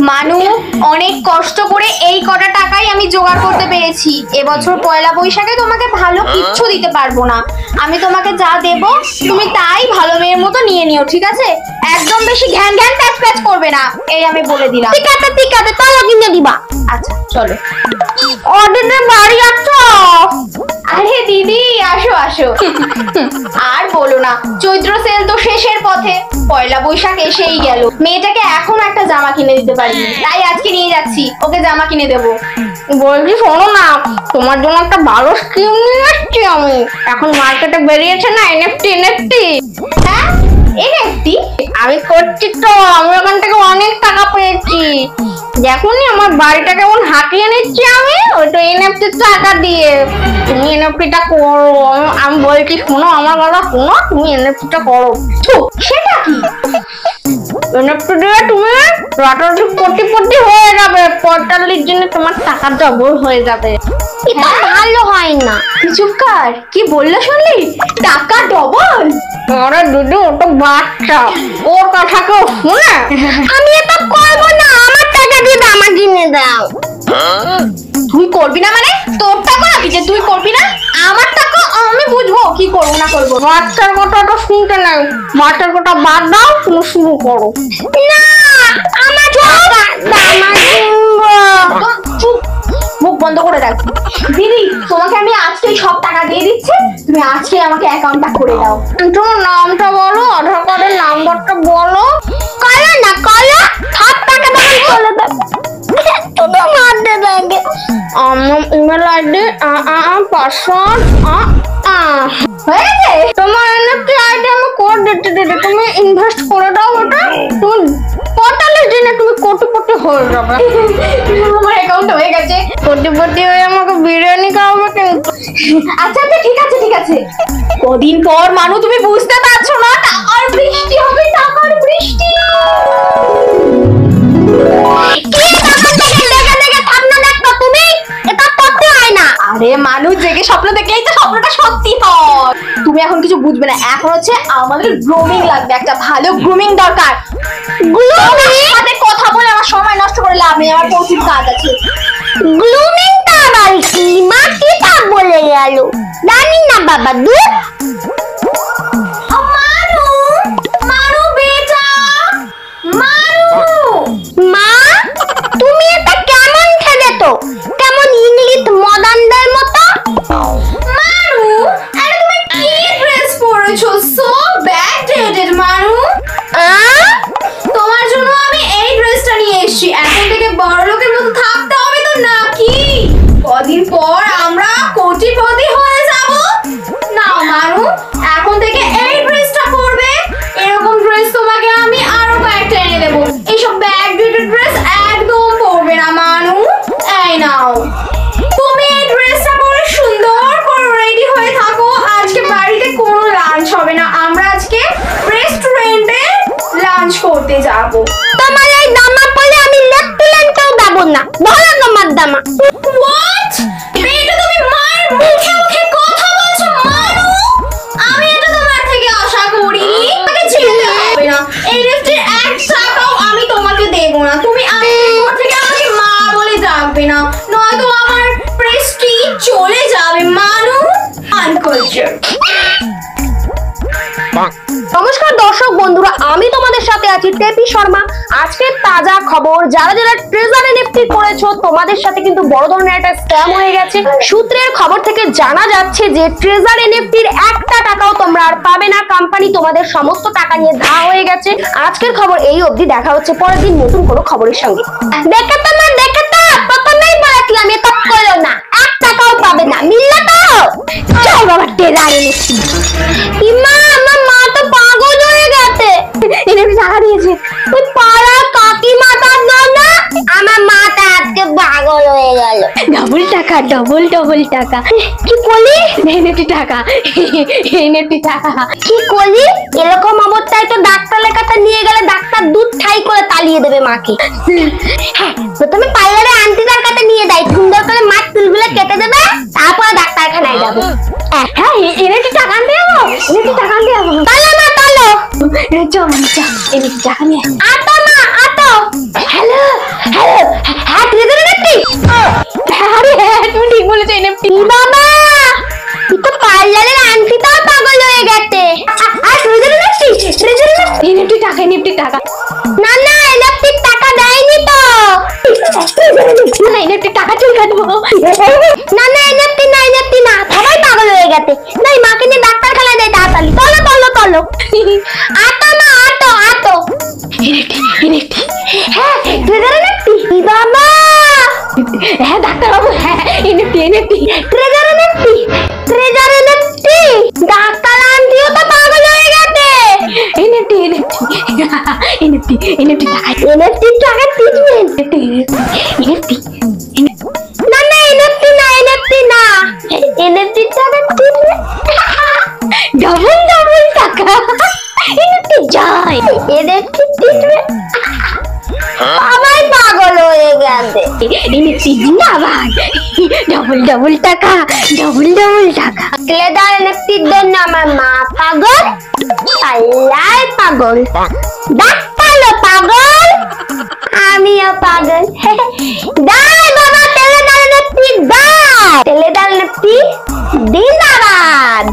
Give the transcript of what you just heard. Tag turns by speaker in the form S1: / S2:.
S1: মানু, অনেক কষ্ট করে এই কটা টাকাই আমি জোগাড় করতে পেরেছি। এবছর পয়লা বৈশাখে তোমাকে ভালো কিচ্ছু দিতে পারবো না। আমি তোমাকে যা দেব তুমি তাই ভালো মেয়ের মতো নিয়ে নিও, ঠিক আছে? একদম বেশি ঘ্যান ঘ্যান প্যাচ প্যাচ করবে না, এই আমি বলে দিলাম।
S2: ঠিক আছে তাহলে কিনে দিবা।
S1: আচ্ছা চলো।
S2: অদিনে বাড়ি আছো?
S1: আরে দিদি আসো আসো। আর বলো না, চৈত্র সেল তো শেষের পথে, পয়লা বৈশাখ এসেই গেল। মেয়েটাকে এখন একটা জামা কিনে দিতে পারিনি, তাই আজকে নিয়ে যাচ্ছি, ওকে জামা কিনে দেবো।
S2: বলছি শোনো না, তোমার জন্য একটা ভালো স্কিম নিয়ে আসছি আমি। এখন মার্কেটে বেরিয়েছে না এনএফটি।
S1: হ্যাঁ এনএফটি?
S2: আমি করছি তো, আমি ওখান থেকে অনেক টাকা পেয়েছি। দেখুনি আমার বাড়িটা কেমন হাঁটিয়ে নিচ্ছি আমি, ওইটা এনএফটি টাকা দিয়ে। তুমি এনএফটিটা করো, আমি বলছি শোনো, আমার কথা শোনো, তুমি এনএফটিটা করো।
S1: সেটা কি?
S2: এনএফটি দিয়ে তুমি রাতারাতি কোটিপতি হয়ে যাবে, 45 দিনে তোমার টাকা ডবল হয়ে যাবে। এটা ভালো হয় না।
S1: তুই চুপ কর, কি বললো শুনলি? টাকা ডবল?
S2: আরে দিদি, ওটা বাচ্চা, ওর কথা কেউ শুনে? আমি এটা করবো না, আমার টাকা দিয়ে জামা কিনে দাও।
S1: তুই করবি না মানে? তোর টাকা নাকি যে তুই করবি না? আমার টাকা আমি বুঝবো কি করবো না করবো।
S2: বাচ্চার কথাটা শুনতে নাই, বাচ্চার কথা বাদ দাও, তুমি শুরু করো। না, আমার টাকা জামা কিনবো।
S1: চুপ, মুখ বন্ধ করে রাখ। দিদি তোমাকে আমি আজকেই সব টাকা দিয়ে দিচ্ছি, তুমি আজকে আমাকে অ্যাকাউন্টটা করে দাও।
S2: তোমার নামটা বলো, আধার কার্ডের নাম্বারটা বলো। কলো না কলো, সব টাকা তখন চলে দেবে। শুধু মারতে থাকে। আমার ইমেল আইডি পাসওয়ার্ড
S1: হয়ে গেছে?
S2: তোমার এনএফটি আইডি আমি কোড দিতে তুমি ইনভেস্ট করে দাও। ওটা তুমি 45 দিনে তুমি কোটিপতি হয়ে যাবে।
S1: আমার অ্যাকাউন্ট হয়ে গেছে।
S2: কোটিপতি হয়ে আমাকে বিরিয়ানি খাওয়াবে কিন্তু।
S1: আচ্ছা আচ্ছা ঠিক আছে ঠিক আছে। কদিন পর মানু, তুমি বুঝতে পারছো না, টাকার বৃষ্টি হবে, টাকার বৃষ্টি। আরে মানুষ জেগে স্বপ্ন দেখলেই তো স্বপ্নটা সত্যি হয়। তুমি এখন কিছু বুঝবে না, এখন হচ্ছে আমাদের গ্রুমিং লাগবে, একটা ভালো গ্রুমিং দরকার। সাথে কথা বলে আমার সময় নষ্ট করে লাভ নেই, আমার প্রচুর কাজ আছে।
S2: গ্লুমিংটা আবার কি? মা কি তা বলে গেল? জানি না বাবা, দূর।
S1: মানু, মানু বেটা, মানু।
S2: মা, তুমি এটা কেমন খেলে তো? কেমন ইংলিশ মডার্নদের মতো।
S1: মানু, আরে তুমি কি ড্রেস পরেছো? সো ব্যাড ডেটেড মানু। তোমার জন্য আমি এই ড্রেসটা নিয়ে এসেছি। এখন থেকে বড় লোকের মতো থাকতে হবে তো নাকি? কদিন পর আমরা কোটিপতি হয়ে যাব। নাও মানু, এখন থেকে এই ড্রেসটা পরবে। এরকম ড্রেস তোমাকে আমি আরো কয়েকটা এনে দেবো। এইসব ব্যাড ডেটেড ড্রেস একদম পরবে না মানু। এই নাও, তুমি এই ড্রেসটা পরে সুন্দর করে রেডি হয়ে থাকো। আজকে বাড়িতে কোনো লাঞ্চ হবে না, আমরা আজকে রেস্টুরেন্টে লাঞ্চ করতে যাব।
S2: তোমার এই দামা পরে আমি রেস্টুরেন্টেও যাব না। বলো তোমার দামা।
S1: হোয়াট? এটা তুমি মায়ের মুখে মুখে কথা বলছো মানু? আমি এটা তোমার থেকে আশা করিনি। তোমাকে যেতে হবে না, এই রেস্টুরেন্ট এক টাকাও আমি তোমাকে দেব না। তুমি আমার থেকে আমাকে মা বলে ডাকবে না, নয়তো আমার প্রেস্টিজ চলে যাবে মানু। আনকালচার।
S2: নমস্কার দর্শক বন্ধুরা, আমি তোমাদের সাথে আছি টেপি শর্মা। আজকের তাজা খবর, যারা যারা ট্রেজার এনএফটি করেছো তোমাদের সাথে কিন্তু বড় ধরনের একটা স্ক্যাম হয়ে গেছে। সূত্রের খবর থেকে জানা যাচ্ছে যে ট্রেজার এনএফটির একটা টাকাও তোমরা আর পাবে না, কোম্পানি তোমাদের সমস্ত টাকা নিয়ে ধার হয়ে গেছে। আজকের খবর এই অবধি, দেখা হচ্ছে পরের দিন নতুন কোনো খবরের সঙ্গে। দেখে তো মা, দেখে তো, প্রথমেই বলেছিলাম এটা করো না, এক টাকাও পাবে না। মিললো তো? চল বাবা, ট্রেজার এনএফটি। ইমা, আমার মা তো পাগল হয়ে গেছে। এনএফটি টাকা দিয়েছে ওই পাড়া কাকিমাটার জন্য। আমার মাটা আজকে পাগল হয়ে গেল।
S1: ডবল টাকা, ডবল ডবল টাকা।
S2: কি করলি?
S1: এনএফটি টাকা, এনএফটি টাকা।
S2: কি করলি? এরকম অবস্থায় তো ডাক্তারের কাছে নিয়ে গেলে ডাক্তার দুধ ঠাই করে তালিয়ে দেবে মাকে। হ্যাঁ, প্রথমে পার্লারে আন্টিটার কাছে নিয়ে যাই, সুন্দর করে মাছ চুলগুলো কেটে দেবে, তারপরে ডাক্তারখানায় যাবো।
S1: হ্যাঁ, এনএফটি টাকা দেবো, এনএফটি টাকা দেবো।
S2: তাহলে মা চলো।
S1: চল, এনএফটি টাকা নিয়ে।
S2: আতো মা, আতো।
S1: হ্যালো
S2: হ্যাঁ হ্যাঁ ট্রেজার এনএফটি।
S1: আরে হ্যাঁ তুমি ঠিক বলেছো এনএফটি।
S2: বাবা তুই তো পার্লারের আন্টিটাও পাগল হয়ে গেছে। আর treasure NFT, treasure NFT.
S1: NFT টাকা, এনএফটি টাকা।
S2: না না এনএফটি টাকা দেয়নি তো।
S1: না এনএফটি টাকা চুল কাটবো।
S2: না না এনএফটি না, এনএফটি না, সবাই পাগল হয়ে গেছে। নাই মাকে নিয়ে ডাক্তারখানায় যাই তাড়াতাড়ি। চলো চলো চলো। আটো না আটো আটো।
S1: NFT, NFT.
S2: হ্যাঁ ট্রেজার এনএফটি। বাবা
S1: হ্যাঁ ডাক্তার বাবু, হ্যাঁ NFT, NFT.
S2: Treasure NFT, treasure NFT. Doctor আন্টিও তো পাগল হয়ে গেছে।
S1: NFT, NFT. এনএফটি, এনএফটি টাকা।
S2: এনএফটি টাকা ট্রিটমেন্ট।
S1: এনএফটি।
S2: না না এনএফটি না, এনএফটি না, এনএফটি টাকা ট্রিটমেন্ট।
S1: ডাবল ডাবল টাকা।
S2: এনএফটি যাই, এনএফটি ট্রিটমেন্ট। সবাই পাগল হয়ে গেছে।
S1: এনএফটি জিন্দাবাদ। ডাবল ডাবল টাকা, ডাবল ডাবল টাকা।
S2: ট্রেজার এনএফটির জন্য আমার মা পাগল, আল্লাহ পাগল, ডাক্তারও পাগল, আমিও পাগল। দাই বাবা ট্রেজার এনএফটি দাই, ট্রেজার এনএফটি জিন্দাবাদ।